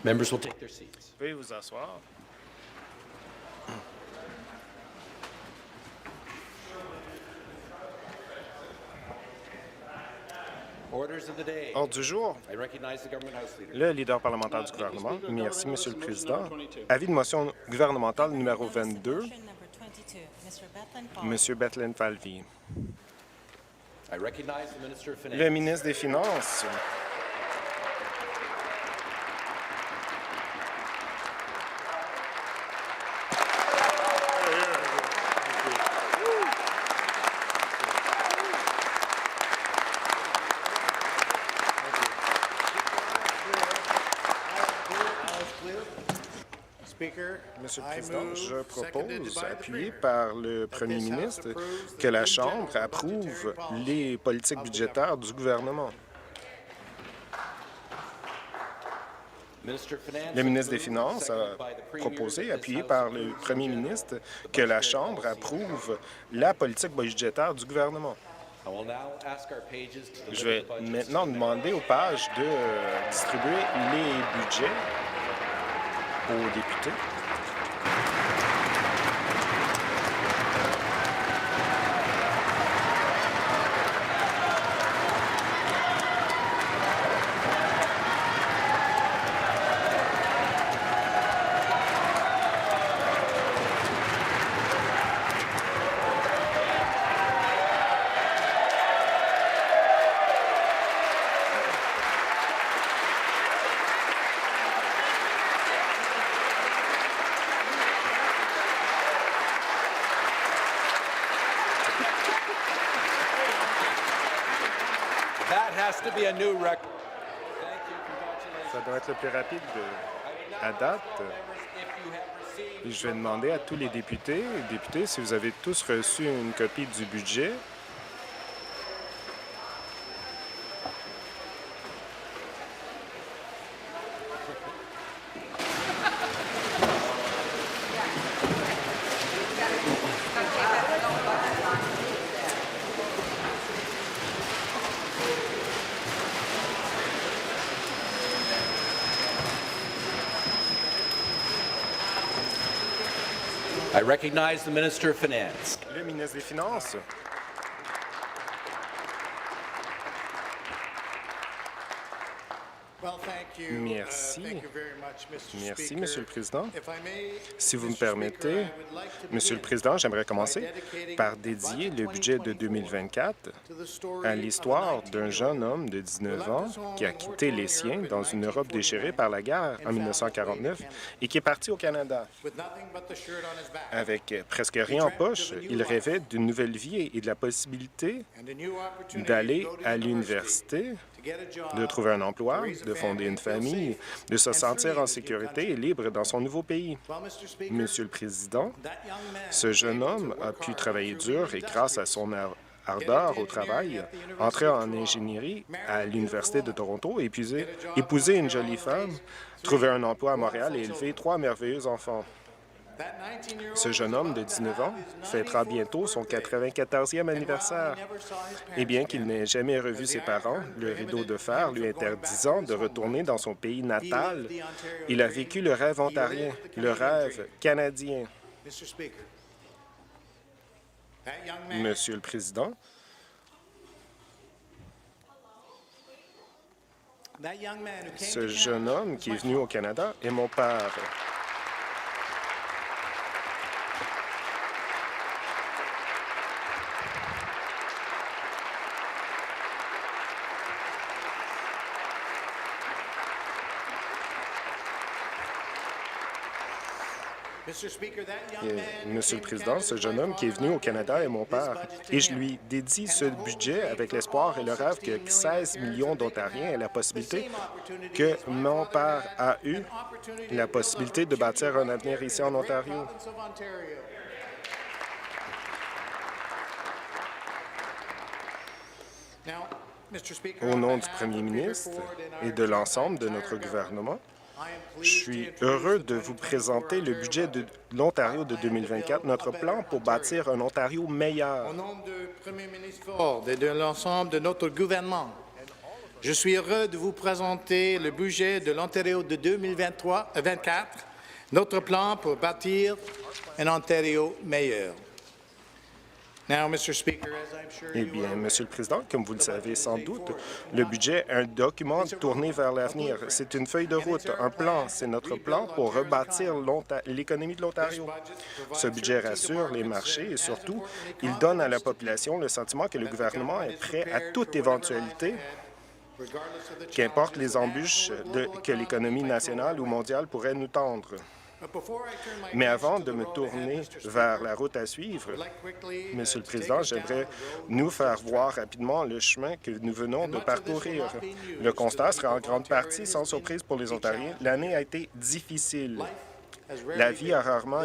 Members will take their seats. Veuillez vous asseoir. Ordre du jour. Le leader parlementaire du gouvernement. Merci, Monsieur le Président. Avis de motion gouvernementale numéro 22. Monsieur Bethlenfalvy. Le ministre des Finances. Monsieur le Président, je propose, appuyé par le Premier ministre, que la Chambre approuve les politiques budgétaires du gouvernement. Le ministre des Finances a proposé, appuyé par le Premier ministre, que la Chambre approuve la politique budgétaire du gouvernement. Je vais maintenant demander aux pages de distribuer les budgets aux députés. Ça doit être le plus rapide à date. Et je vais demander à tous les députés si vous avez tous reçu une copie du budget. I recognize the Minister of Finance. Le ministre des Finances. Merci. Merci, Monsieur le Président. Si vous me permettez, Monsieur le Président, j'aimerais commencer par dédier le budget de 2024 à l'histoire d'un jeune homme de 19 ans qui a quitté les siens dans une Europe déchirée par la guerre en 1949 et qui est parti au Canada. Avec presque rien en poche, il rêvait d'une nouvelle vie et de la possibilité d'aller à l'université, de trouver un emploi, de fonder une famille, de se sentir en sécurité et libre dans son nouveau pays. Monsieur le Président, ce jeune homme a pu travailler dur et grâce à son ardeur au travail, entrer en ingénierie à l'Université de Toronto, épouser une jolie femme, trouver un emploi à Montréal et élever 3 merveilleux enfants. Ce jeune homme de 19 ans fêtera bientôt son 94e anniversaire. Et bien qu'il n'ait jamais revu ses parents, le rideau de fer lui interdisant de retourner dans son pays natal, il a vécu le rêve ontarien, le rêve canadien. Monsieur le Président, ce jeune homme qui est venu au Canada est mon père. Monsieur le Président, ce jeune homme qui est venu au Canada est mon père et je lui dédie ce budget avec l'espoir et le rêve que 16 millions d'Ontariens aient la possibilité que mon père a eu, la possibilité de bâtir un avenir ici en Ontario. Au nom du Premier ministre et de l'ensemble de notre gouvernement, je suis heureux de vous présenter le budget de l'Ontario de 2024, notre plan pour bâtir un Ontario meilleur. Au nom du Premier ministre Ford et de l'ensemble de notre gouvernement, Je suis heureux de vous présenter le budget de l'Ontario de 2023-24, notre plan pour bâtir un Ontario meilleur. Now, Mr. Speaker, as I'm sure Eh you bien, are, Monsieur le Président, comme vous le savez sans doute, le budget est un document tourné vers l'avenir. C'est une feuille de route, un plan. C'est notre plan pour rebâtir l'économie de l'Ontario. Ce budget rassure les marchés et surtout, il donne à la population le sentiment que le gouvernement est prêt à toute éventualité, qu'importe les embûches que l'économie nationale ou mondiale pourrait nous tendre. Mais avant de me tourner vers la route à suivre, Monsieur le Président, j'aimerais nous faire voir rapidement le chemin que nous venons de parcourir. Le constat sera en grande partie sans surprise pour les Ontariens. L'année a été difficile. La vie a rarement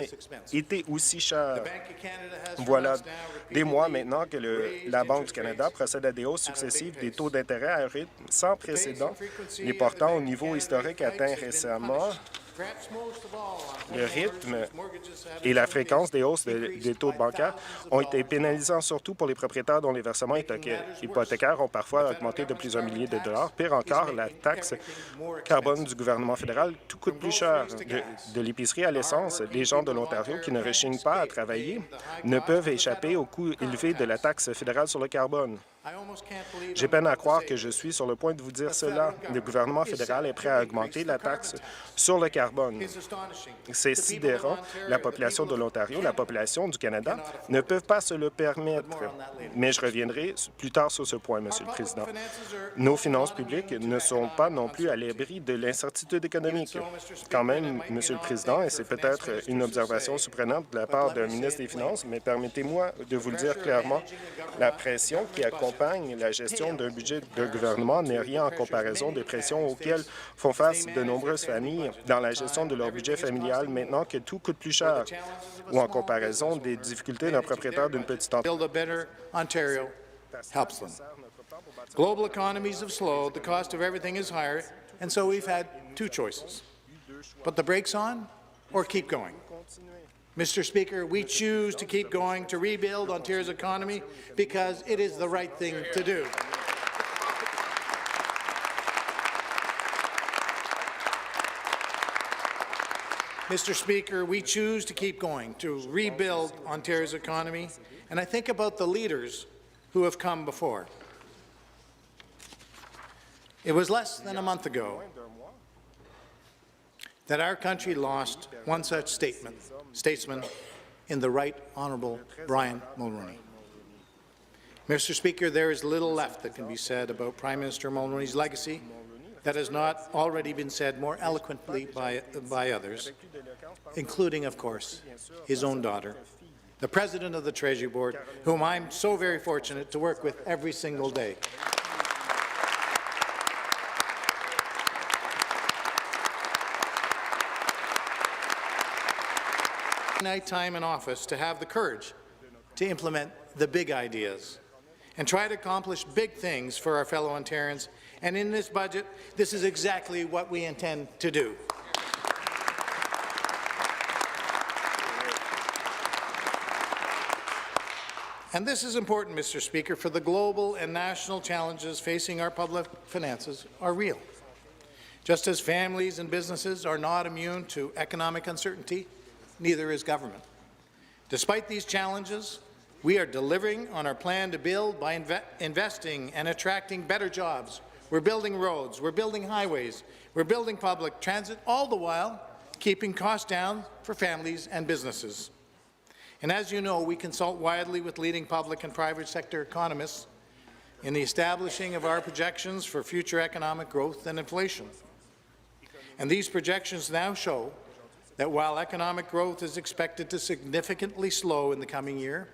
été aussi chère. Voilà des mois maintenant que la Banque du Canada procède à des hausses successives des taux d'intérêt à un rythme sans précédent, les portant au niveau historique atteint récemment. Le rythme et la fréquence des hausses des taux bancaires ont été pénalisants, surtout pour les propriétaires dont les versements hypothécaires ont parfois augmenté de plusieurs milliers de dollars. Pire encore, la taxe carbone du gouvernement fédéral tout coûte plus cher. De l'épicerie à l'essence, les gens de l'Ontario qui ne rechignent pas à travailler ne peuvent échapper au coût élevé de la taxe fédérale sur le carbone. J'ai peine à croire que je suis sur le point de vous dire cela. Le gouvernement fédéral est prêt à augmenter la taxe sur le carbone. C'est sidérant. La population de l'Ontario, la population du Canada ne peuvent pas se le permettre. Mais je reviendrai plus tard sur ce point, Monsieur le Président. Nos finances publiques ne sont pas non plus à l'abri de l'incertitude économique. Quand même, Monsieur le Président, et c'est peut-être une observation surprenante de la part d'un ministre des Finances, mais permettez-moi de vous le dire clairement, la pression qui accompagne la gestion d'un budget de gouvernement n'est rien en comparaison des pressions auxquelles font face de nombreuses familles dans la gestion de leur budget familial maintenant que tout coûte plus cher, ou en comparaison des difficultés d'un propriétaire d'une petite entreprise. Global economies have slowed, the cost of everything is higher, and so we've had two choices. Put the brakes on or keep going. Mr. Speaker, we choose to keep going to rebuild Ontario's economy because it is the right thing to do. Mr. Speaker, we choose to keep going to rebuild Ontario's economy, and I think about the leaders who have come before. It was less than a month ago that our country lost one such statesman in the Right Honourable Brian Mulroney. Mr. Speaker, there is little left that can be said about Prime Minister Mulroney's legacy that has not already been said more eloquently by others, including, of course, his own daughter, the President of the Treasury Board, whom I'm so very fortunate to work with every single day. Time in office to have the courage to implement the big ideas and try to accomplish big things for our fellow Ontarians. And in this budget, this is exactly what we intend to do. And this is important, Mr. Speaker, for the global and national challenges facing our public finances are real. Just as families and businesses are not immune to economic uncertainty, neither is government. Despite these challenges, we are delivering on our plan to build by investing and attracting better jobs. We're building roads, we're building highways, we're building public transit, all the while keeping costs down for families and businesses. And as you know, we consult widely with leading public and private sector economists in the establishing of our projections for future economic growth and inflation. And these projections now show that while economic growth is expected to significantly slow in the coming year,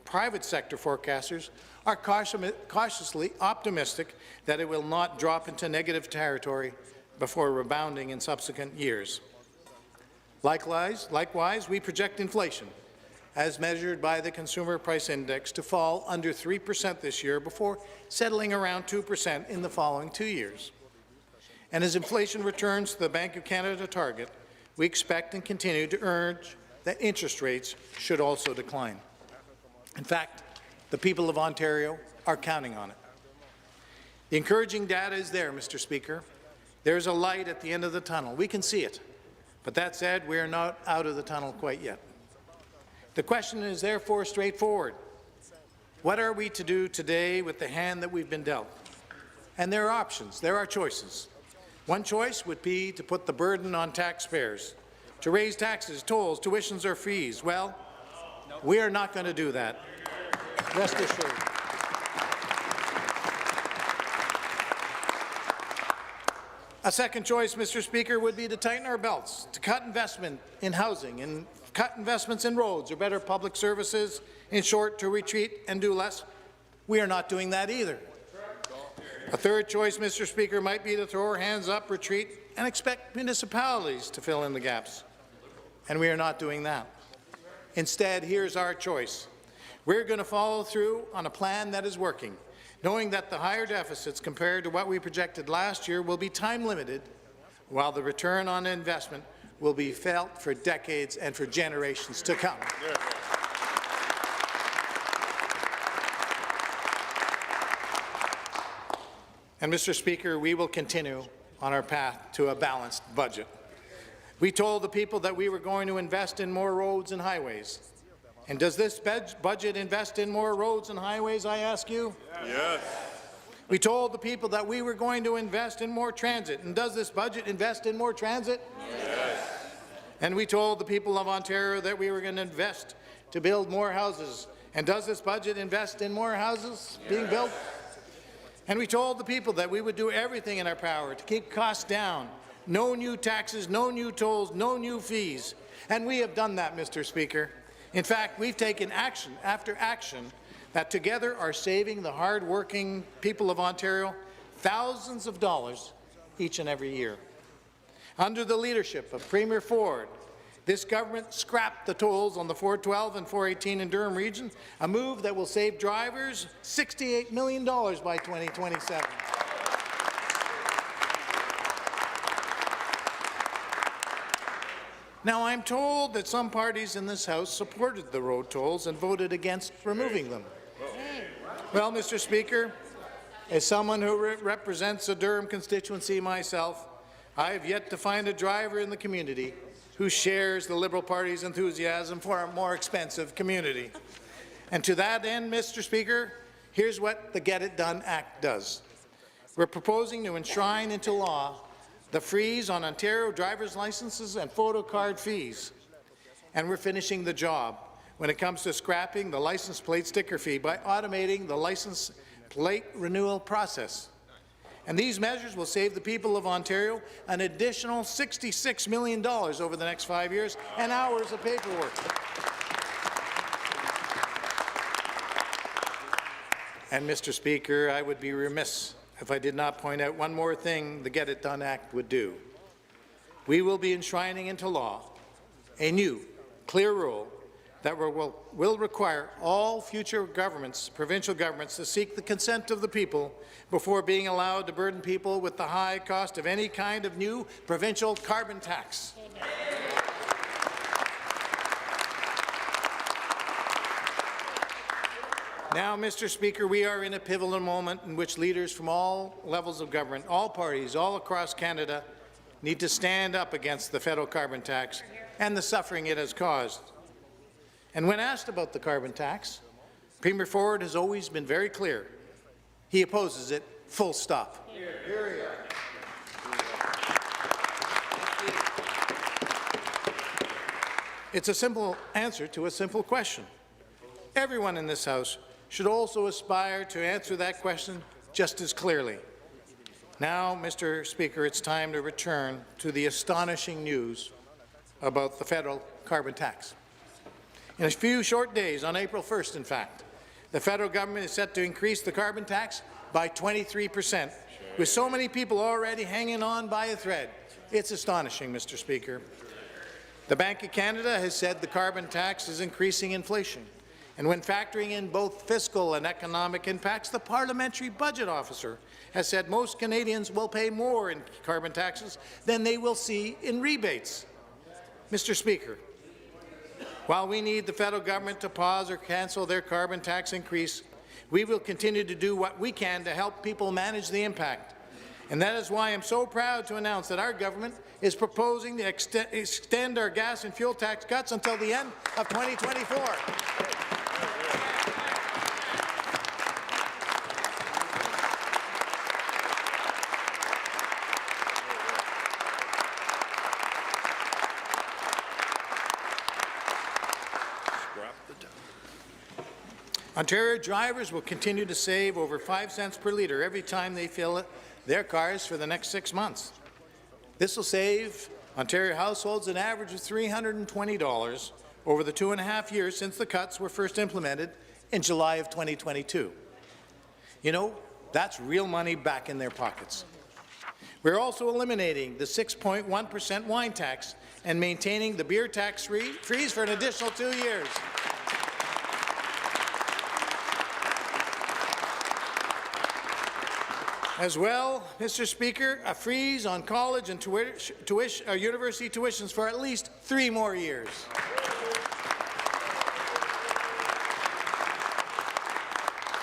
private sector forecasters are cautiously optimistic that it will not drop into negative territory before rebounding in subsequent years. Likewise, we project inflation, as measured by the Consumer Price Index, to fall under 3% this year before settling around 2% in the following 2 years. And as inflation returns to the Bank of Canada target, we expect and continue to urge that interest rates should also decline. In fact, the people of Ontario are counting on it. The encouraging data is there, Mr. Speaker. There's a light at the end of the tunnel. We can see it. But that said, we are not out of the tunnel quite yet. The question is therefore straightforward. What are we to do today with the hand that we've been dealt? And there are options. There are choices. One choice would be to put the burden on taxpayers, to raise taxes, tolls, tuitions, or fees. Well, we are not going to do that. Rest assured. A second choice, Mr. Speaker, would be to tighten our belts, to cut investment in housing and cut investments in roads or better public services, in short, to retreat and do less. We are not doing that either. A third choice, Mr. Speaker, might be to throw our hands up, retreat, and expect municipalities to fill in the gaps. And we are not doing that. Instead, here's our choice. We're going to follow through on a plan that is working, knowing that the higher deficits compared to what we projected last year will be time-limited, while the return on investment will be felt for decades and for generations to come. Yeah. And, Mr. Speaker, we will continue on our path to a balanced budget. We told the people that we were going to invest in more roads and highways. And does this budget invest in more roads and highways, I ask you? Yes. We told the people that we were going to invest in more transit. And does this budget invest in more transit? Yes. And we told the people of Ontario that we were going to invest to build more houses. And does this budget invest in more houses being built? And we told the people that we would do everything in our power to keep costs down. No new taxes, no new tolls, no new fees. And we have done that, Mr. Speaker. In fact, we've taken action after action that together are saving the hard-working people of Ontario thousands of dollars each and every year. Under the leadership of Premier Ford, this government scrapped the tolls on the 412 and 418 in Durham region, a move that will save drivers $68 million by 2027. Now, I'm told that some parties in this House supported the road tolls and voted against removing them. Well, Mr. Speaker, as someone who represents a Durham constituency myself, I have yet to find a driver in the community who shares the Liberal Party's enthusiasm for a more expensive community. And to that end, Mr. Speaker, here's what the Get It Done Act does. We're proposing to enshrine into law the freeze on Ontario driver's licenses and photo card fees. And we're finishing the job when it comes to scrapping the license plate sticker fee by automating the license plate renewal process. And these measures will save the people of Ontario an additional $66 million over the next 5 years and hours of paperwork. And, Mr. Speaker, I would be remiss if I did not point out one more thing the Get It Done Act would do. We will be enshrining into law a new, clear rule that will require all future governments, provincial governments, to seek the consent of the people before being allowed to burden people with the high cost of any kind of new provincial carbon tax. Now, Mr. Speaker, we are in a pivotal moment in which leaders from all levels of government, all parties, all across Canada, need to stand up against the federal carbon tax and the suffering it has caused. And when asked about the carbon tax, Premier Ford has always been very clear. He opposes it, full stop. It's a simple answer to a simple question. Everyone in this House should also aspire to answer that question just as clearly. Now, Mr. Speaker, it's time to return to the astonishing news about the federal carbon tax. In a few short days, on April 1st, in fact, the federal government is set to increase the carbon tax by 23%, with so many people already hanging on by a thread. It's astonishing, Mr. Speaker. The Bank of Canada has said the carbon tax is increasing inflation. And when factoring in both fiscal and economic impacts, the Parliamentary Budget Officer has said most Canadians will pay more in carbon taxes than they will see in rebates. Mr. Speaker, while we need the federal government to pause or cancel their carbon tax increase, We will continue to do what we can to help people manage the impact. And that is why I'm so proud to announce that our government is proposing to extend our gas and fuel tax cuts until the end of 2024. Ontario drivers will continue to save over 5 cents per litre every time they fill their cars for the next 6 months. This will save Ontario households an average of $320 over the 2.5 years since the cuts were first implemented in July of 2022. You know, that's real money back in their pockets. We're also eliminating the 6.1% wine tax and maintaining the beer tax freeze for an additional 2 years. As well, Mr. Speaker, a freeze on college and university tuitions for at least 3 more years.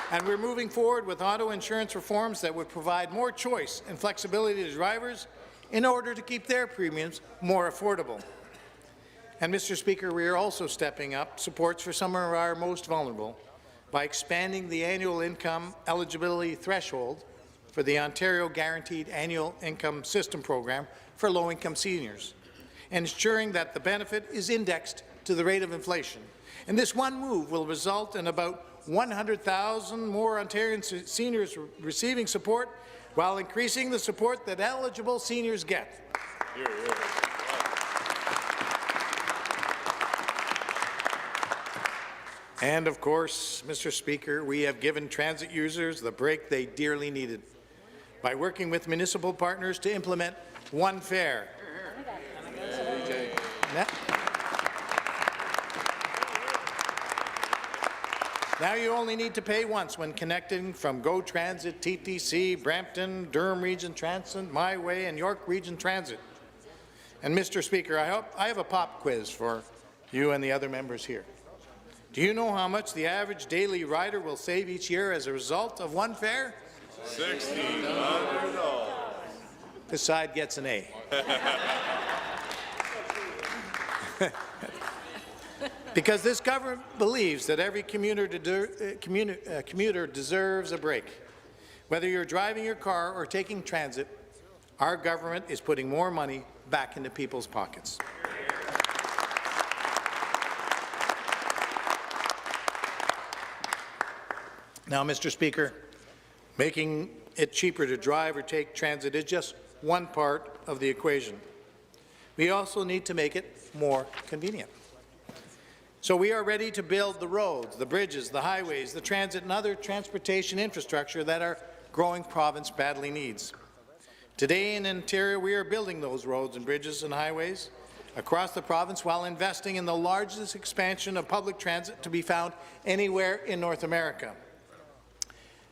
And we're moving forward with auto insurance reforms that would provide more choice and flexibility to drivers in order to keep their premiums more affordable. And, Mr. Speaker, we are also stepping up supports for some of our most vulnerable by expanding the annual income eligibility threshold for the Ontario Guaranteed Annual Income System program for low-income seniors, and ensuring that the benefit is indexed to the rate of inflation. And this one move will result in about 100,000 more Ontarian seniors receiving support, while increasing the support that eligible seniors get. And of course, Mr. Speaker, we have given transit users the break they dearly needed by working with municipal partners to implement one fare. Now you only need to pay once when connecting from GO Transit, TTC, Brampton, Durham Region Transit, My Way, and York Region Transit. And Mr. Speaker, I have a pop quiz for you and the other members here. Do you know how much the average daily rider will save each year as a result of one fare? $1,600. This side gets an A. Because this government believes that every commuter deserves a break. Whether you're driving your car or taking transit, our government is putting more money back into people's pockets. Now, Mr. Speaker, making it cheaper to drive or take transit is just one part of the equation. We also need to make it more convenient. So we are ready to build the roads, the bridges, the highways, the transit and other transportation infrastructure that our growing province badly needs. Today in Ontario, we are building those roads and bridges and highways across the province while investing in the largest expansion of public transit to be found anywhere in North America.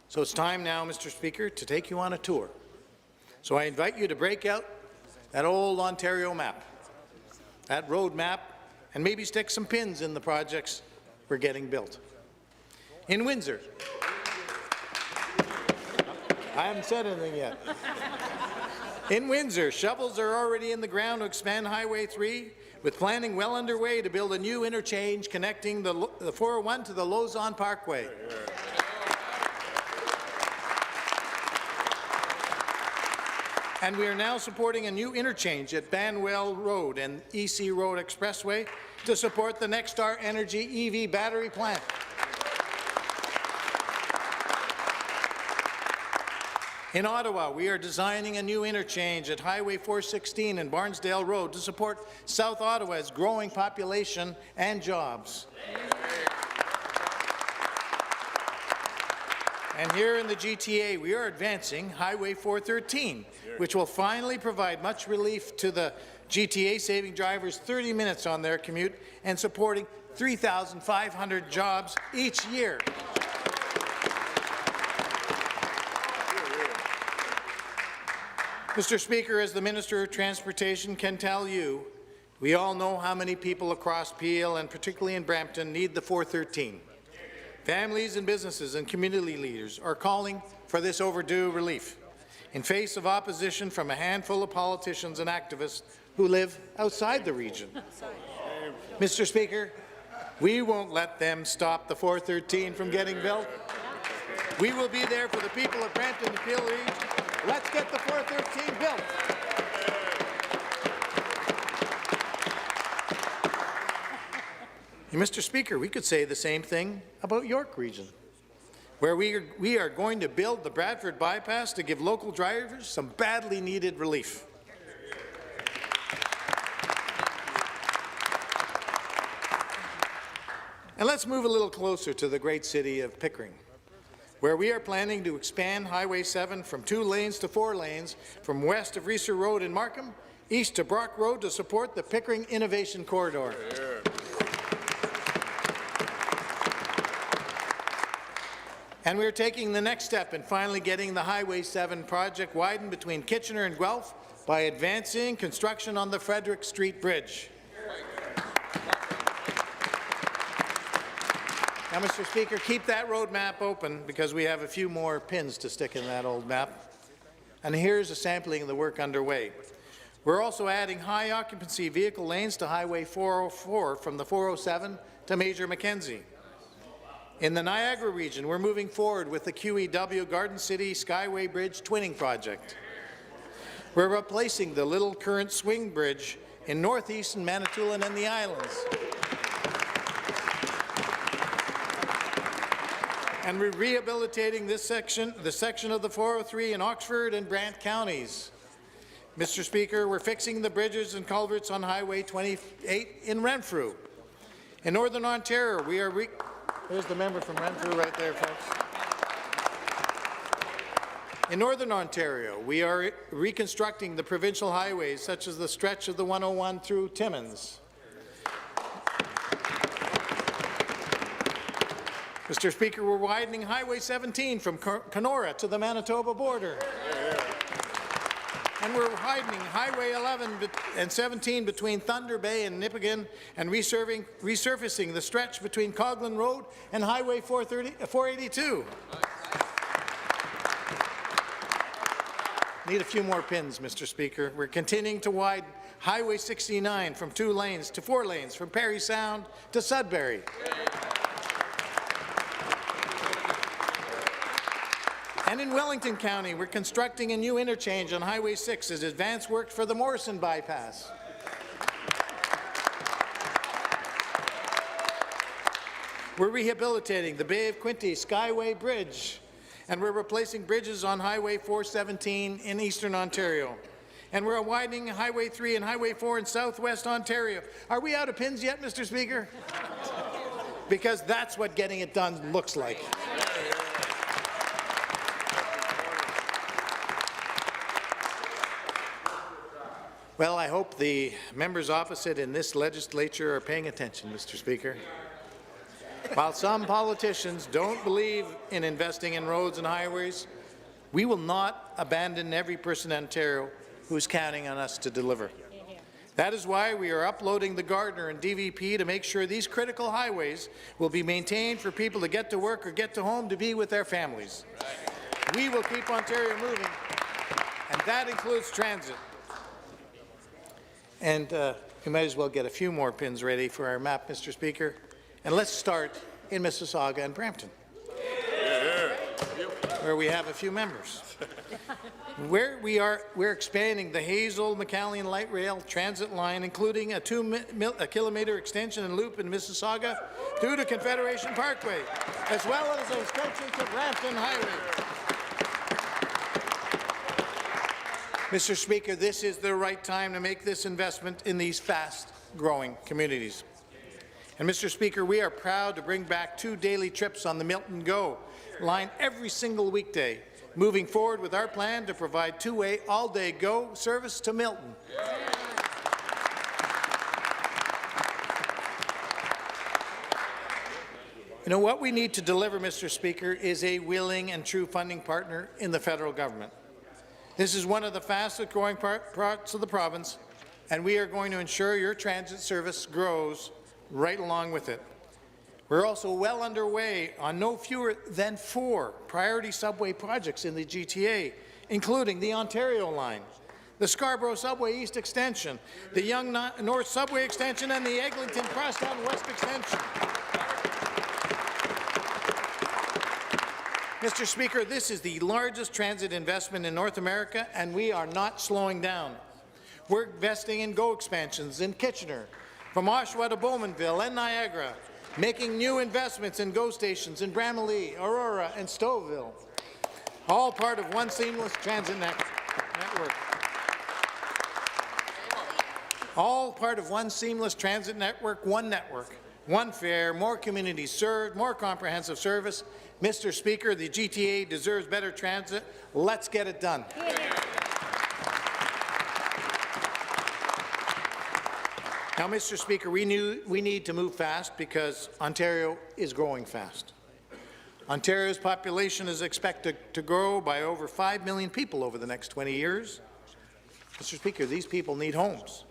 So it's time now, Mr. Speaker, to take you on a tour. So I invite you to break out that old Ontario map, that road map, and maybe stick some pins in the projects we're getting built. In Windsor, I haven't said anything yet. In Windsor, shovels are already in the ground to expand Highway 3, with planning well underway to build a new interchange connecting the 401 to the Lausanne Parkway. And we are now supporting a new interchange at Banwell Road and EC Road Expressway to support the Nexstar Energy EV battery plant. In Ottawa, we are designing a new interchange at Highway 416 and Barnsdale Road to support South Ottawa's growing population and jobs. And here in the GTA, we are advancing Highway 413, which will finally provide much relief to the GTA, saving drivers 30 minutes on their commute and supporting 3,500 jobs each year. Mr. Speaker, as the Minister of Transportation can tell you, we all know how many people across Peel and particularly in Brampton need the 413. Families and businesses and community leaders are calling for this overdue relief in face of opposition from a handful of politicians and activists who live outside the region. Mr. Speaker, we won't let them stop the 413 from getting built. We will be there for the people of Brampton and Peel region. Let's get the 413 built. Mr. Speaker, we could say the same thing about York region, where we are going to build the Bradford bypass to give local drivers some badly needed relief. And let's move a little closer to the great city of Pickering, where we are planning to expand Highway 7 from 2 lanes to 4 lanes, from west of Reeser Road in Markham, east to Brock Road to support the Pickering Innovation Corridor. And we're taking the next step in finally getting the Highway 7 project widened between Kitchener and Guelph by advancing construction on the Frederick Street Bridge. Now, Mr. Speaker, keep that road map open because we have a few more pins to stick in that old map. And here's a sampling of the work underway. We're also adding high-occupancy vehicle lanes to Highway 404 from the 407 to Major Mackenzie. In the Niagara region, we're moving forward with the QEW Garden City Skyway Bridge twinning project. We're replacing the Little Current Swing Bridge in northeastern Manitoulin and the Islands. And we're rehabilitating this section, the section of the 403 in Oxford and Brant counties. Mr. Speaker, we're fixing the bridges and culverts on Highway 28 in Renfrew. In Northern Ontario, we are there's the member from Renfrew right there, folks. In Northern Ontario, we are reconstructing the provincial highways, such as the stretch of the 101 through Timmins. Mr. Speaker, we're widening Highway 17 from Kenora to the Manitoba border. And we're widening Highway 11 and 17 between Thunder Bay and Nipigon and resurfacing the stretch between Coghlan Road and Highway 482. Need a few more pins, Mr. Speaker. We're continuing to widen Highway 69 from 2 lanes to 4 lanes, from Parry Sound to Sudbury. And in Wellington County, we're constructing a new interchange on Highway 6 as advance work for the Morrison bypass. We're rehabilitating the Bay of Quinte Skyway Bridge, and we're replacing bridges on Highway 417 in Eastern Ontario. And we're widening Highway 3 and Highway 4 in Southwest Ontario. Are we out of pins yet, Mr. Speaker? Because that's what getting it done looks like. Well, I hope the members opposite in this legislature are paying attention, Mr. Speaker. While some politicians don't believe in investing in roads and highways, we will not abandon every person in Ontario who is counting on us to deliver. That is why we are uploading the Gardner and DVP to make sure these critical highways will be maintained for people to get to work or get to home to be with their families. We will keep Ontario moving, and that includes transit. And we might as well get a few more pins ready for our map, Mr. Speaker. And let's start in Mississauga and Brampton, where we have a few members. We're expanding the Hazel-McCallion Light Rail transit line, including a 2-kilometre extension and loop in Mississauga through to Confederation Parkway, as well as a stretch into Brampton Highway. Mr. Speaker, this is the right time to make this investment in these fast-growing communities. And Mr. Speaker, we are proud to bring back 2 daily trips on the Milton Go line every single weekday, moving forward with our plan to provide 2-way all-day go service to Milton. You know, what we need to deliver, Mr. Speaker, is a willing and true funding partner in the federal government. This is one of the fastest growing parts of the province, and we are going to ensure your transit service grows right along with it. We're also well underway on no fewer than 4 priority subway projects in the GTA, including the Ontario line, the Scarborough Subway East Extension, the Yonge North Subway Extension, and the Eglinton Crosstown West Extension. Mr. Speaker, this is the largest transit investment in North America, and we are not slowing down. We're investing in GO expansions in Kitchener, from Oshawa to Bowmanville and Niagara, making new investments in GO stations in Bramalea, Aurora, and Stouffville, all part of one seamless transit network. All part of one seamless transit network, one fare, more communities served, more comprehensive service. Mr. Speaker, the GTA deserves better transit. Let's get it done. Now, Mr. Speaker, we need to move fast because Ontario is growing fast. Ontario's population is expected to grow by over 5 million people over the next 20 years. Mr. Speaker, these people need homes.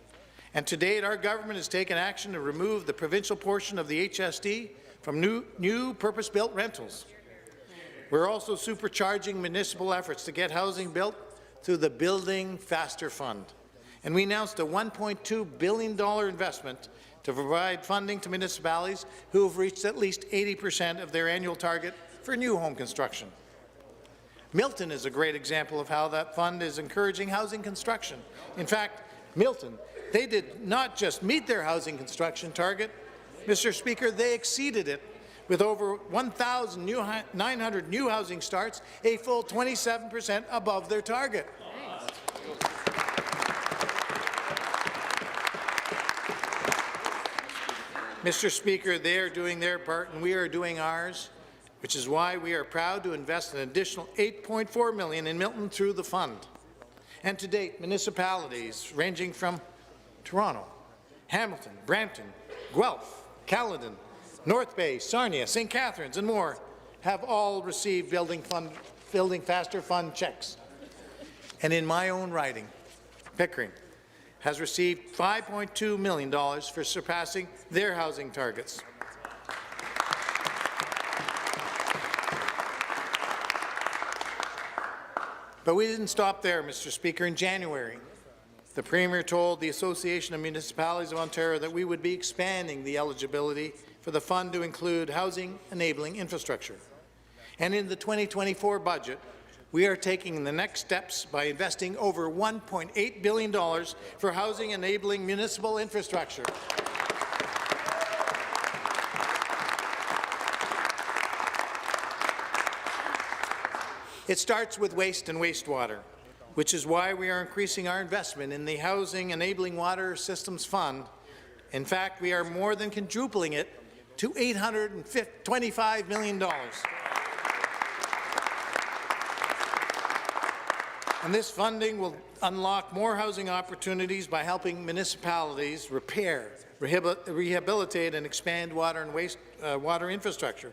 And to date, our government has taken action to remove the provincial portion of the HST from new purpose-built rentals. We're also supercharging municipal efforts to get housing built through the Building Faster Fund. And we announced a $1.2 billion investment to provide funding to municipalities who have reached at least 80% of their annual target for new home construction. Milton is a great example of how that fund is encouraging housing construction. In fact, Milton, they did not just meet their housing construction target, Mr. Speaker, they exceeded it with over 1,900 new housing starts, a full 27% above their target. Mr. Speaker, they are doing their part and we are doing ours, which is why we are proud to invest an additional $8.4 million in Milton through the fund. And to date, municipalities ranging from Toronto, Hamilton, Brampton, Guelph, Caledon, North Bay, Sarnia, St. Catharines, and more have all received Building Faster Fund checks. And in my own riding, Pickering has received $5.2 million for surpassing their housing targets. But we didn't stop there, Mr. Speaker. In January, the Premier told the Association of Municipalities of Ontario that we would be expanding the eligibility for the fund to include housing-enabling infrastructure. And in the 2024 budget, we are taking the next steps by investing over $1.8 billion for housing-enabling municipal infrastructure. It starts with waste and wastewater, which is why we are increasing our investment in the Housing Enabling Water Systems Fund. In fact, we are more than quadrupling it to $825 million. And this funding will unlock more housing opportunities by helping municipalities repair, rehabilitate and expand water and wastewater infrastructure.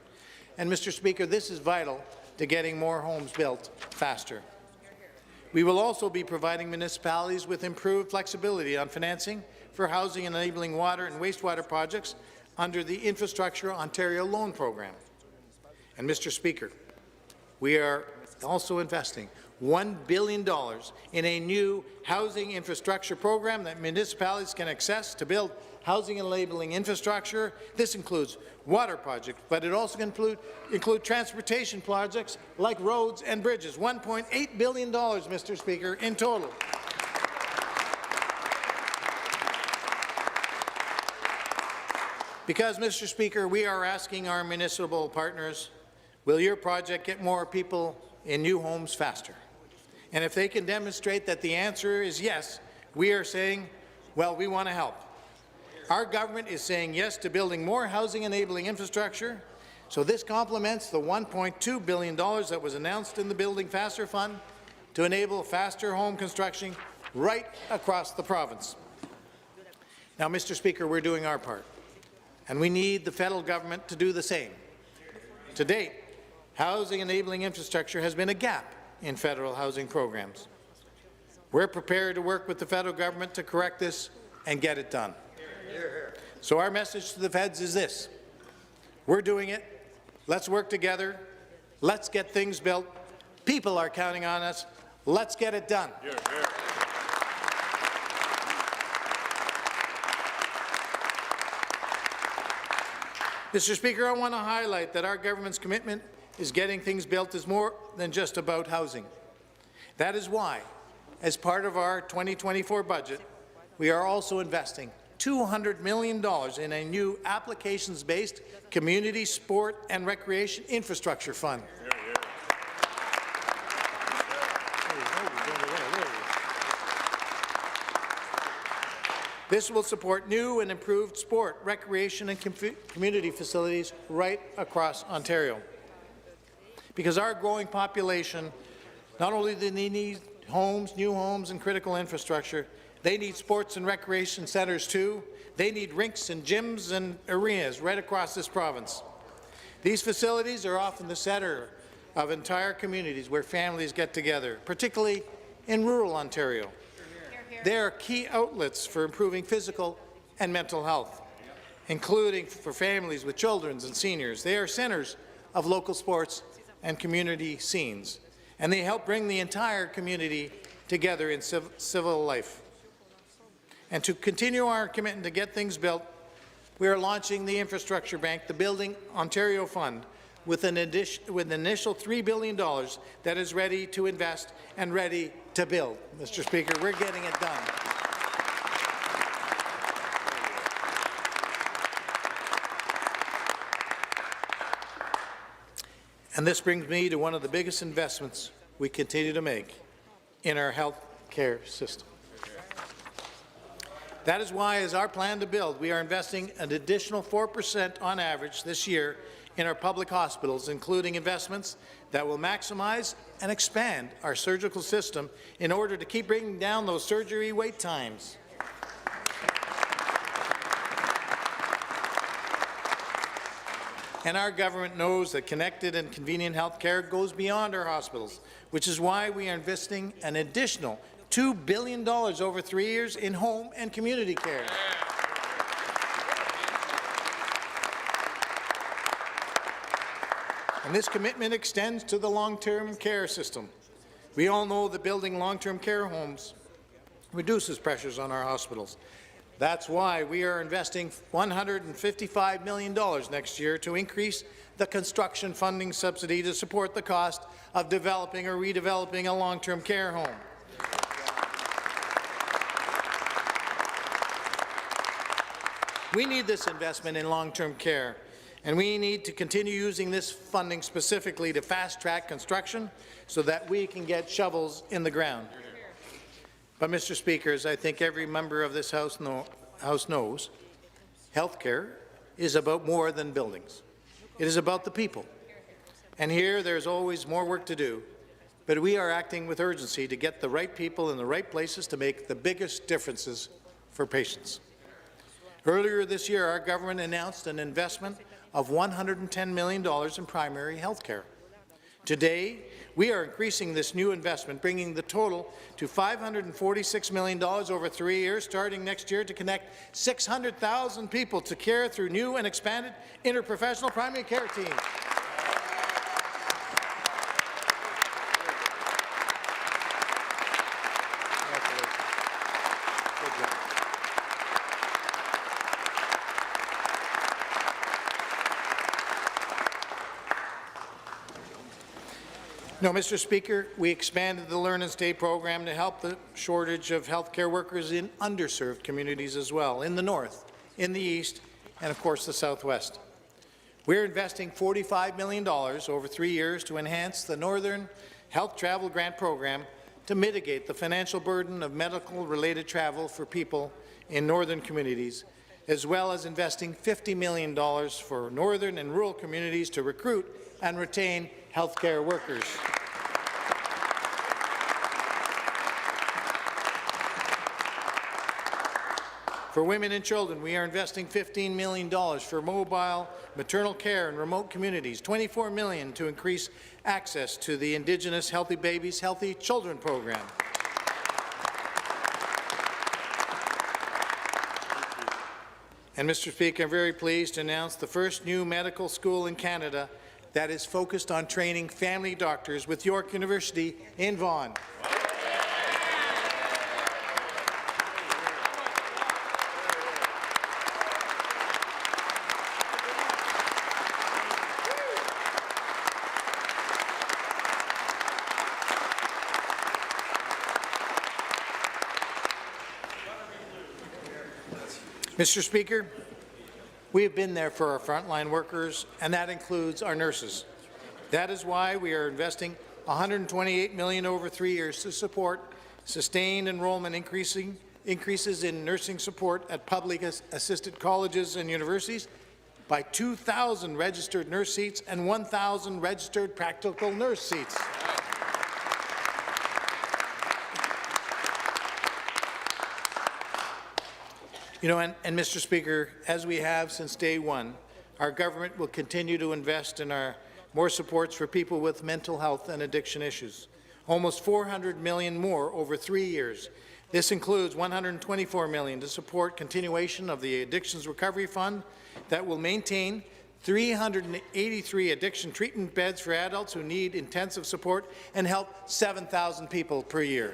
And, Mr. Speaker, this is vital to getting more homes built faster. We will also be providing municipalities with improved flexibility on financing for housing enabling water and wastewater projects under the Infrastructure Ontario Loan Program. And, Mr. Speaker, we are also investing $1 billion in a new housing infrastructure program that municipalities can access to build housing enabling infrastructure. This includes water projects, but it also can include transportation projects like roads and bridges. $1.8 billion, Mr. Speaker, in total. Because, Mr. Speaker, we are asking our municipal partners, will your project get more people in new homes faster? And if they can demonstrate that the answer is yes, we are saying, well, we want to help. Our government is saying yes to building more housing-enabling infrastructure, so this complements the $1.2 billion that was announced in the Building Faster Fund to enable faster home construction right across the province. Now, Mr. Speaker, we're doing our part, and we need the federal government to do the same. To date, housing-enabling infrastructure has been a gap in federal housing programs. We're prepared to work with the federal government to correct this and get it done. So our message to the feds is this: We're doing it. Let's work together. Let's get things built. People are counting on us. Let's get it done. Here, here. Mr. Speaker, I want to highlight that our government's commitment is getting things built is more than just about housing. That is why, as part of our 2024 budget, we are also investing $200 million in a new applications-based community sport and recreation infrastructure fund. This will support new and improved sport, recreation and community facilities right across Ontario. Because our growing population, not only do they need homes, new homes and critical infrastructure, they need sports and recreation centres too. They need rinks and gyms and arenas right across this province. These facilities are often the centre of entire communities where families get together, particularly in rural Ontario. They are key outlets for improving physical and mental health, including for families with children and seniors. They are centres of local sports and community scenes, and they help bring the entire community together in civil life. And to continue our commitment to get things built, we are launching the Infrastructure Bank, the Building Ontario Fund, with an initial $3 billion that is ready to invest and ready to build. Mr. Speaker, we're getting it done. And this brings me to one of the biggest investments we continue to make in our health care system. That is why, as our plan to build, we are investing an additional 4% on average this year in our public hospitals, including investments that will maximize and expand our surgical system in order to keep bringing down those surgery wait times. And our government knows that connected and convenient health care goes beyond our hospitals, which is why we are investing an additional $2 billion over 3 years in home and community care. And this commitment extends to the long-term care system. We all know that building long-term care homes reduces pressures on our hospitals. That's why we are investing $155 million next year to increase the construction funding subsidy to support the cost of developing or redeveloping a long-term care home. We need this investment in long-term care, and we need to continue using this funding specifically to fast-track construction so that we can get shovels in the ground. But, Mr. Speaker, as I think every member of this House knows, health care is about more than buildings. It is about the people. And here there's always more work to do, but we are acting with urgency to get the right people in the right places to make the biggest differences for patients. Earlier this year, our government announced an investment of $110 million in primary health care. Today, we are increasing this new investment, bringing the total to $546 million over 3 years, starting next year, to connect 600,000 people to care through new and expanded interprofessional primary care teams. No, Mr. Speaker, we expanded the Learn and Stay program to help the shortage of healthcare workers in underserved communities as well, in the north, in the east, and of course the southwest. We're investing $45 million over 3 years to enhance the Northern Health Travel Grant Program to mitigate the financial burden of medical-related travel for people in northern communities, as well as investing $50 million for northern and rural communities to recruit and retain healthcare workers. For women and children, we are investing $15 million for mobile maternal care in remote communities, $24 million to increase access to the Indigenous Healthy Babies, Healthy Children program. And, Mr. Speaker, I'm very pleased to announce the first new medical school in Canada that is focused on training family doctors with York University in Vaughan. Mr. Speaker, we have been there for our frontline workers, and that includes our nurses. That is why we are investing $128 million over 3 years to support sustained enrollment increases in nursing support at public assisted colleges and universities by 2,000 registered nurse seats and 1,000 registered practical nurse seats. You know, and Mr. Speaker, as we have since day one, our government will continue to invest in more supports for people with mental health and addiction issues. Almost $400 million more over 3 years. This includes $124 million to support continuation of the Addictions Recovery Fund that will maintain 383 addiction treatment beds for adults who need intensive support and help 7,000 people per year.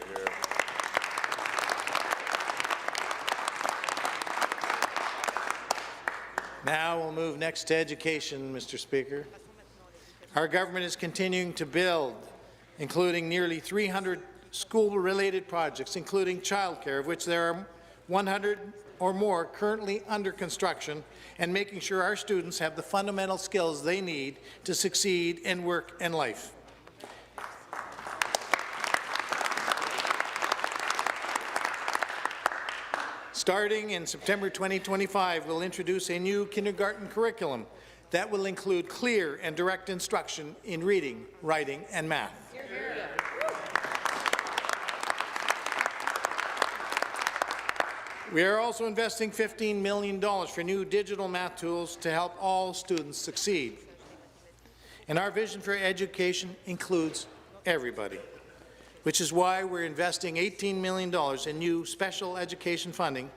Now we'll move next to education, Mr. Speaker. Our government is continuing to build, including nearly 300 school-related projects, including childcare, of which there are 100 or more currently under construction, and making sure our students have the fundamental skills they need to succeed in work and life. Starting in September 2025, we'll introduce a new kindergarten curriculum that will include clear and direct instruction in reading, writing, and math. We are also investing $15 million for new digital math tools to help all students succeed. And our vision for education includes everybody, which is why we're investing $18 million in new special education funding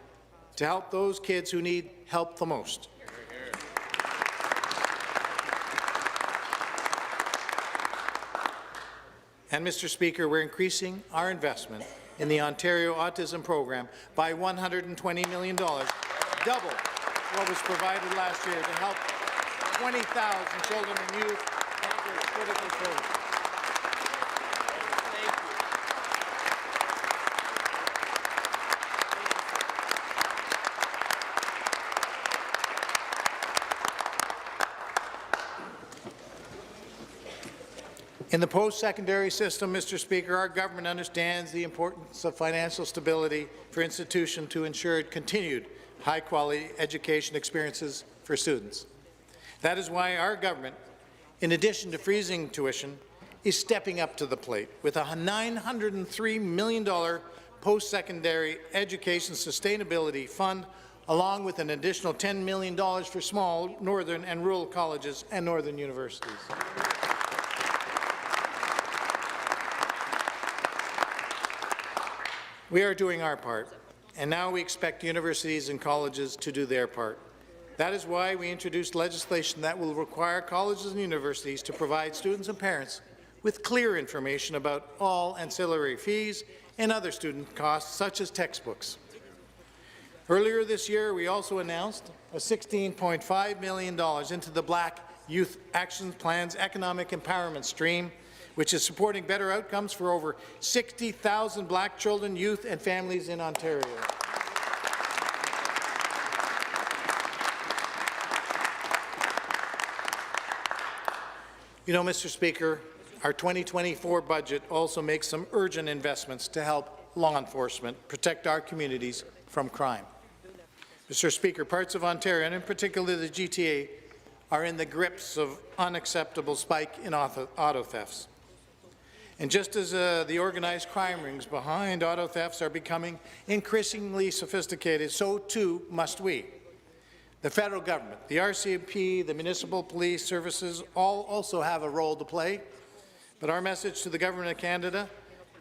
to help those kids who need help the most. And, Mr. Speaker, we're increasing our investment in the Ontario Autism Program by $120 million, double what was provided last year to help 20,000 children and youth enter critical programs. In the post-secondary system, Mr. Speaker, our government understands the importance of financial stability for institutions to ensure continued high-quality education experiences for students. That is why our government, in addition to freezing tuition, is stepping up to the plate with a $903 million post-secondary education sustainability fund, along with an additional $10 million for small northern and rural colleges and northern universities. We are doing our part, and now we expect universities and colleges to do their part. That is why we introduced legislation that will require colleges and universities to provide students and parents with clear information about all ancillary fees and other student costs, such as textbooks. Earlier this year, we also announced a $16.5 million into the Black Youth Action Plan's Economic Empowerment Stream, which is supporting better outcomes for over 60,000 Black children, youth, and families in Ontario. You know, Mr. Speaker, our 2024 budget also makes some urgent investments to help law enforcement protect our communities from crime. Mr. Speaker, parts of Ontario, and in particular the GTA, are in the grips of unacceptable spike in auto thefts. And just as the organized crime rings behind auto thefts are becoming increasingly sophisticated, so too must we. The federal government, the RCMP, the municipal police services all also have a role to play. But our message to the Government of Canada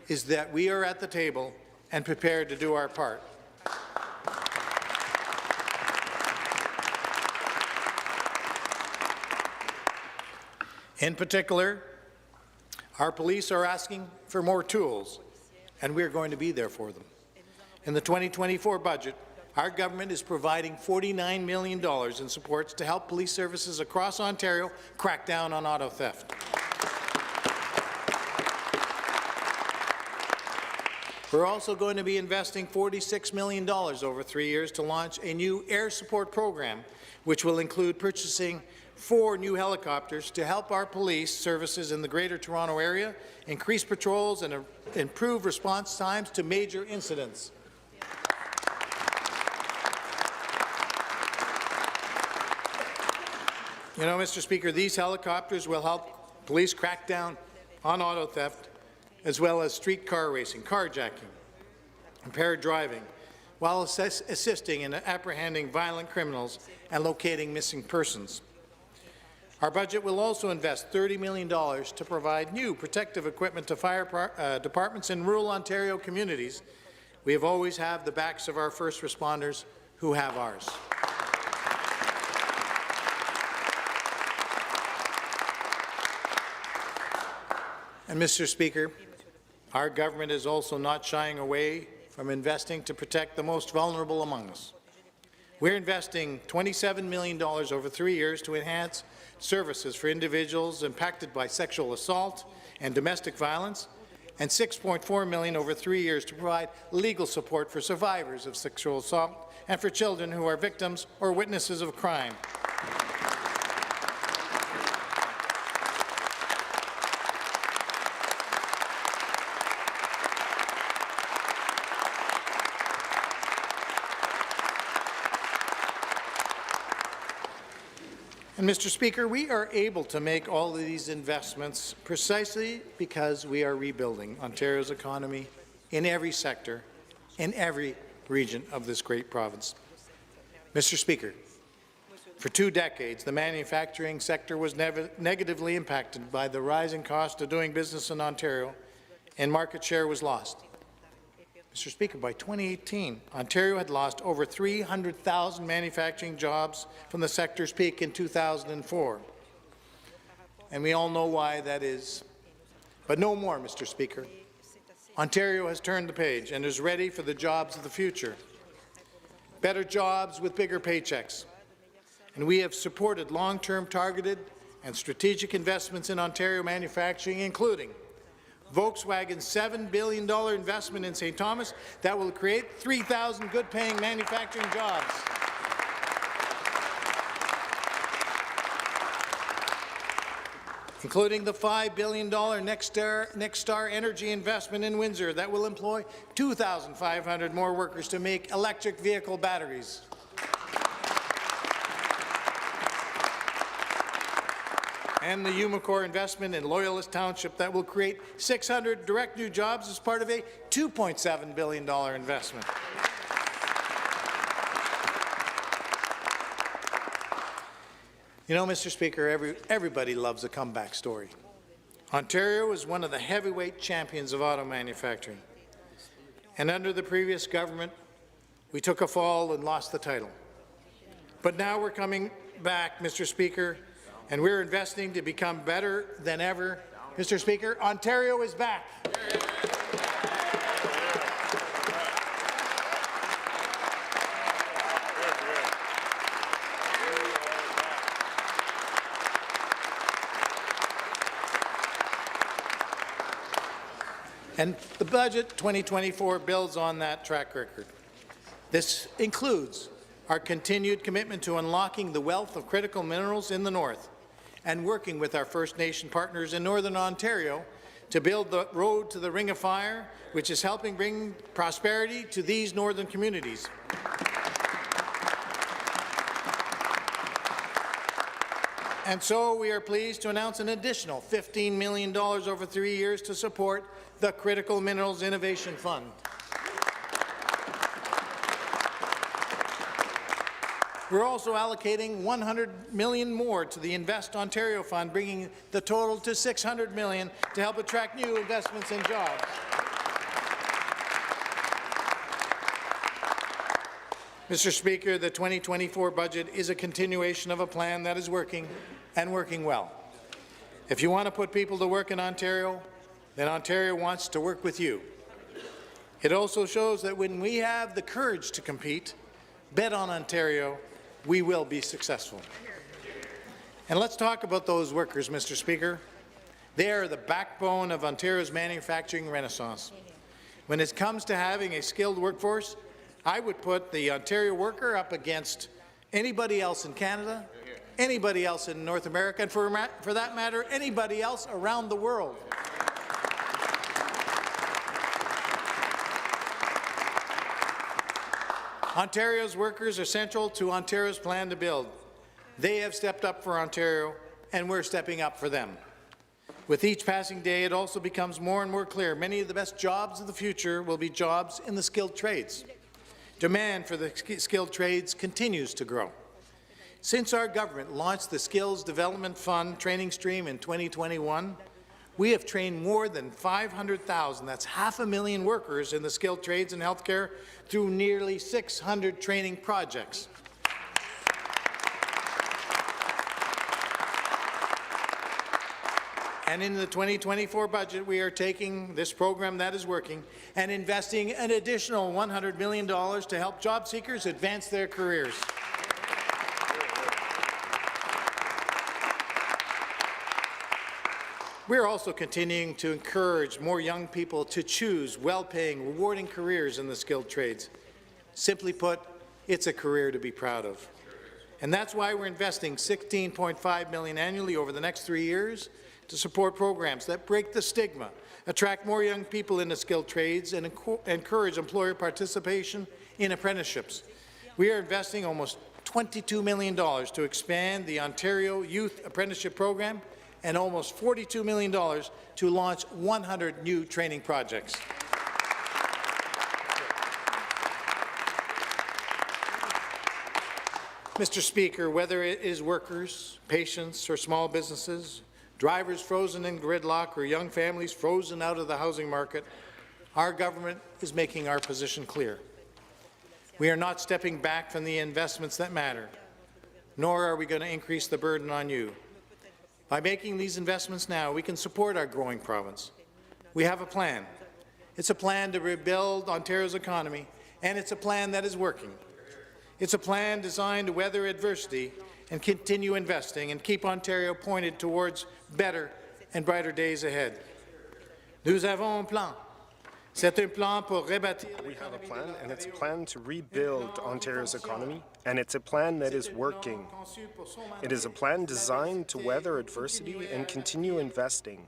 is that we are at the table and prepared to do our part. In particular, our police are asking for more tools, and we're going to be there for them. In the 2024 budget, our government is providing $49 million in supports to help police services across Ontario crack down on auto theft. We're also going to be investing $46 million over 3 years to launch a new air support program, which will include purchasing 4 new helicopters to help our police services in the Greater Toronto Area increase patrols and improve response times to major incidents. You know, Mr. Speaker, these helicopters will help police crack down on auto theft, as well as street car racing, carjacking, impaired driving, while assisting in apprehending violent criminals and locating missing persons. Our budget will also invest $30 million to provide new protective equipment to fire departments in rural Ontario communities. We have always had the backs of our first responders who have ours. And Mr. Speaker, our government is also not shying away from investing to protect the most vulnerable among us. We're investing $27 million over 3 years to enhance services for individuals impacted by sexual assault and domestic violence, and $6.4 million over 3 years to provide legal support for survivors of sexual assault and for children who are victims or witnesses of crime. And Mr. Speaker, we are able to make all of these investments precisely because we are rebuilding Ontario's economy in every sector, in every region of this great province. Mr. Speaker, for 2 decades, the manufacturing sector was negatively impacted by the rising cost of doing business in Ontario, and market share was lost. Mr. Speaker, by 2018, Ontario had lost over 300,000 manufacturing jobs from the sector's peak in 2004. And we all know why that is. But no more, Mr. Speaker. Ontario has turned the page and is ready for the jobs of the future. Better jobs with bigger paychecks. And we have supported long-term targeted and strategic investments in Ontario manufacturing, including Volkswagen's $7 billion investment in St. Thomas that will create 3,000 good-paying manufacturing jobs. Including the $5 billion Nexstar Energy investment in Windsor that will employ 2,500 more workers to make electric vehicle batteries. And the Umicore investment in Loyalist Township that will create 600 direct new jobs as part of a $2.7 billion investment. You know, Mr. Speaker, everybody loves a comeback story. Ontario is one of the heavyweight champions of auto manufacturing. And under the previous government, we took a fall and lost the title. But now we're coming back, Mr. Speaker, and we're investing to become better than ever. Mr. Speaker, Ontario is back. And the budget 2024 builds on that track record. This includes our continued commitment to unlocking the wealth of critical minerals in the north and working with our First Nation partners in Northern Ontario to build the road to the Ring of Fire, which is helping bring prosperity to these northern communities. And so we are pleased to announce an additional $15 million over 3 years to support the Critical Minerals Innovation Fund. We're also allocating $100 million more to the Invest Ontario Fund, bringing the total to $600 million to help attract new investments and jobs. Mr. Speaker, the 2024 budget is a continuation of a plan that is working and working well. If you want to put people to work in Ontario, then Ontario wants to work with you. It also shows that when we have the courage to compete, bet on Ontario, we will be successful. And let's talk about those workers, Mr. Speaker. They are the backbone of Ontario's manufacturing renaissance. When it comes to having a skilled workforce, I would put the Ontario worker up against anybody else in Canada, anybody else in North America, and for that matter, anybody else around the world. Ontario's workers are central to Ontario's plan to build. They have stepped up for Ontario, and we're stepping up for them. With each passing day, it also becomes more and more clear many of the best jobs of the future will be jobs in the skilled trades. Demand for the skilled trades continues to grow. Since our government launched the Skills Development Fund training stream in 2021, we have trained more than 500,000, that's 500,000 workers in the skilled trades and healthcare through nearly 600 training projects. And in the 2024 budget, we are taking this program that is working and investing an additional $100 million to help job seekers advance their careers. We are also continuing to encourage more young people to choose well-paying, rewarding careers in the skilled trades. Simply put, it's a career to be proud of. And that's why we're investing $16.5 million annually over the next 3 years to support programs that break the stigma, attract more young people into skilled trades, and encourage employer participation in apprenticeships. We are investing almost $22 million to expand the Ontario Youth Apprenticeship Program and almost $42 million to launch 100 new training projects. Mr. Speaker, whether it is workers, patients, or small businesses, drivers frozen in gridlock, or young families frozen out of the housing market, our government is making our position clear. We are not stepping back from the investments that matter, nor are we going to increase the burden on you. By making these investments now, we can support our growing province. We have a plan. It's a plan to rebuild Ontario's economy, and it's a plan that is working. It's a plan designed to weather adversity and continue investing and keep Ontario pointed towards better and brighter days ahead. Nous avons un plan. C'est un plan pour rebâtir. We have a plan, and it's a plan to rebuild Ontario's economy, and it's a plan that is working. It is a plan designed to weather adversity and continue investing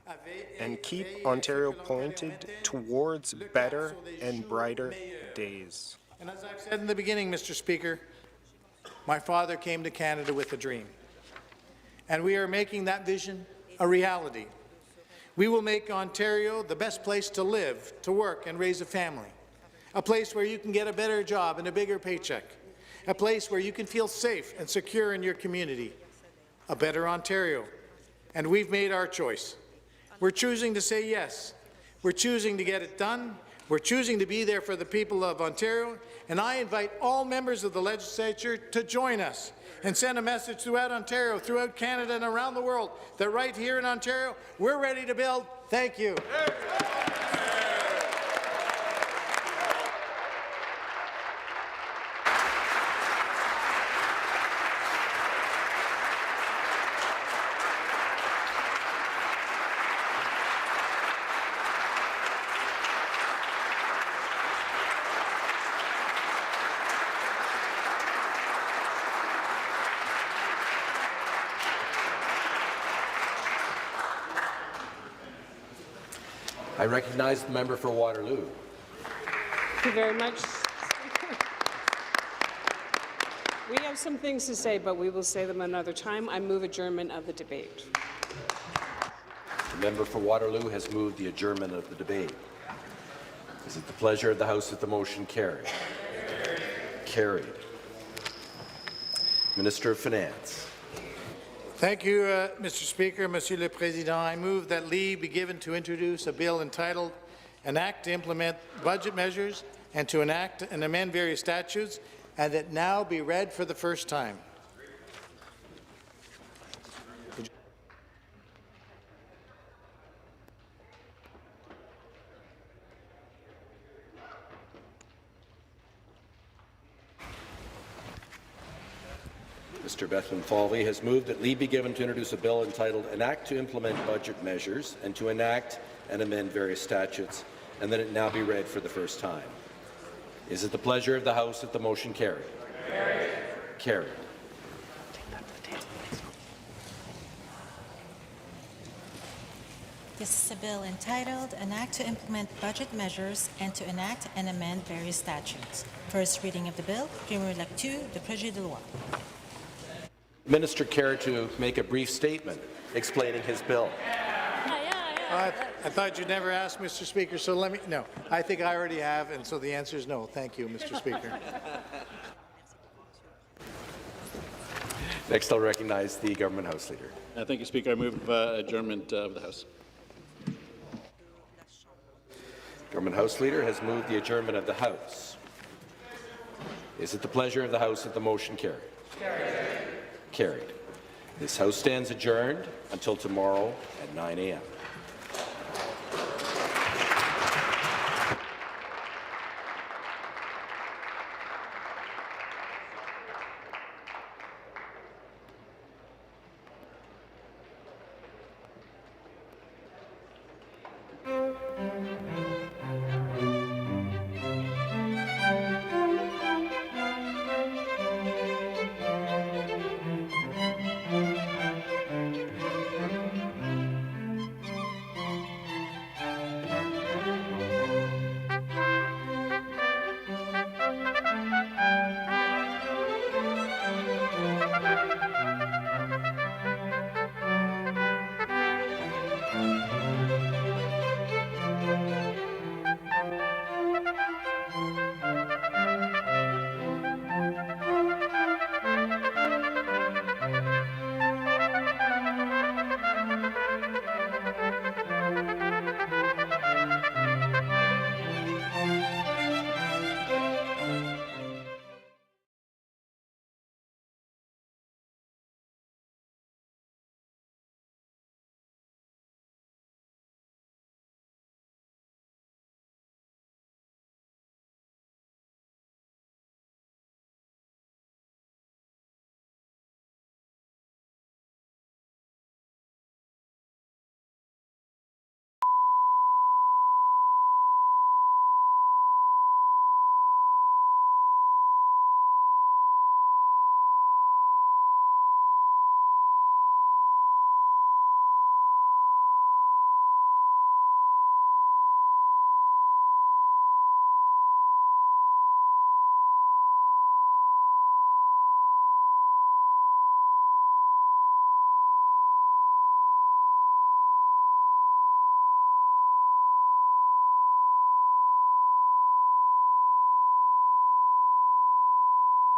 and keep Ontario pointed towards better and brighter days. And as I've said in the beginning, Mr. Speaker, my father came to Canada with a dream, and we are making that vision a reality. We will make Ontario the best place to live, to work, and raise a family, a place where you can get a better job and a bigger paycheck, a place where you can feel safe and secure in your community, a better Ontario. And we've made our choice. We're choosing to say yes. We're choosing to get it done. We're choosing to be there for the people of Ontario, and I invite all members of the legislature to join us and send a message throughout Ontario, throughout Canada, and around the world that right here in Ontario, we're ready to build. Thank you. I recognize the member for Waterloo. Thank you very much. We have some things to say, but we will say them another time. I move adjournment of the debate. The member for Waterloo has moved the adjournment of the debate. Is it the pleasure of the House that the motion carry? Carried. Minister of Finance. Thank you, Mr. Speaker. Monsieur le Président, I move that leave be given to introduce a bill entitled An Act to Implement Budget Measures and to enact and amend various statutes, and that now be read for the first time. Mr. Bethlenfalvy has moved that leave be given to introduce a bill entitled An Act to Implement Budget Measures and to enact and amend various statutes, and that it now be read for the first time. Is it the pleasure of the House that the motion carry? Carried. This is a bill entitled An Act to Implement Budget Measures and to enact and amend various statutes. First reading of the bill, Premier-elect 2, the projet de loi. Minister care to make a brief statement explaining his bill. I thought you'd never ask, Mr. Speaker, so let me, no. I think I already have, and so the answer is no. Thank you, Mr. Speaker. Next, I'll recognize the Government House Leader. Thank you, Speaker. I move adjournment of the House. Government House Leader has moved the adjournment of the House. Is it the pleasure of the House that the motion carry? Carried. This House stands adjourned until tomorrow at 9 a.m.